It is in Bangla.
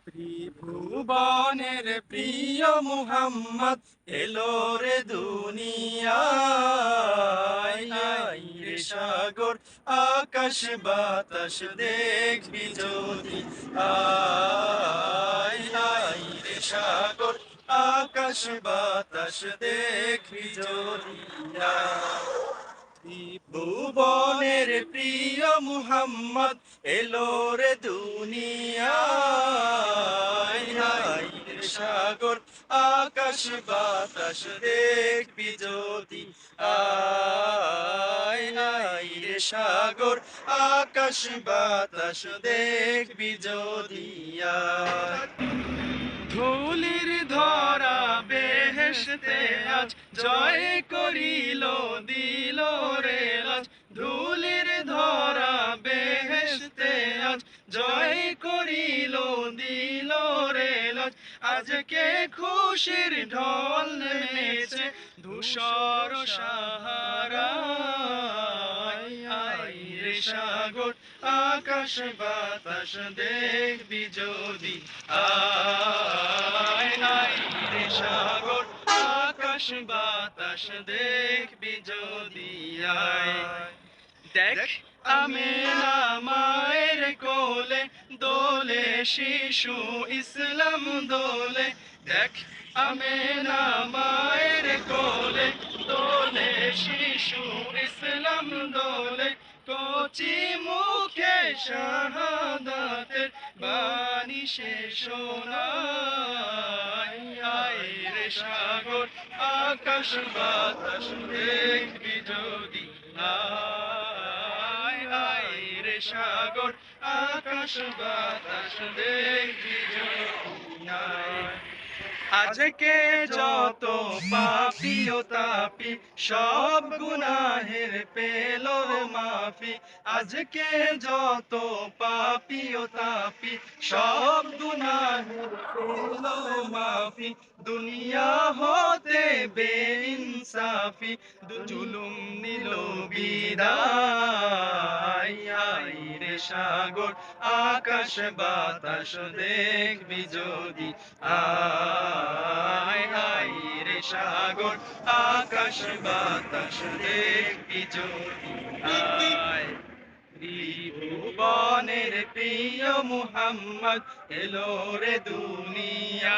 ত্রিভুবনের প্রিয় মুহাম্মদ এলো রে দুনিয়ায়। আই রে সাগর আকাশ বাতাস দেখবি যদি, আয় আই রে সাগর আকাশ বাতাস দেখবি যদি। ভুবনের প্রিয় মুহাম্মদ এলো রে দুনিয়ায়। হায় রে সাগর আকাশ বাতাস দেখবি যদি, আয় হায় রে সাগর আকাশ বাতাস দেখবি যদি। ধুলির ধরা বেহেশতে আজ জয় করিল দিল রে লাজ। ধুলির ধরা বেহেশতে আজ জয় করিল দিল রে লাজ। আজকে খুশির ঢল নেমেছে ধূসর সাহারায়। আই রে সাগর আকাশ বাতাস দেখবি যদি, আয় আয় রে সাগর আকাশ বাতাস দেখবি যদি। আয় দেখ আমেনা মায়ের কোলে দোলে শিশু ইসলাম দোলে। দেখ আমেনা মায়ের কোলে দোলে শিশু ইসলাম দোলে। কচি মুখে শাহাদাতের বাণী সে শোনায়। আয় রে সাগর আকাশ বাতাস দেখবি যদি, আয় আয় রে সাগর আকাশ বাতাস দেখবি যদি। আজকে যত পাপী ও তাপী সব গুনাহের পেল মাফি। আজকে যত পাপী ও তাপী সব গুনাহের পেল মাফি। দুনিয়া হতে বেইনসাফি জুলুম নিল বিদায়। আই রে সাগর আকাশ বাতাস দেখবি যদি, আয় আয় রে সাগর আকাশ বাতাস দেখবি যদি। আয় ত্রিভুবনের প্রিয় মুহাম্মদ এলো রে দুনিয়া।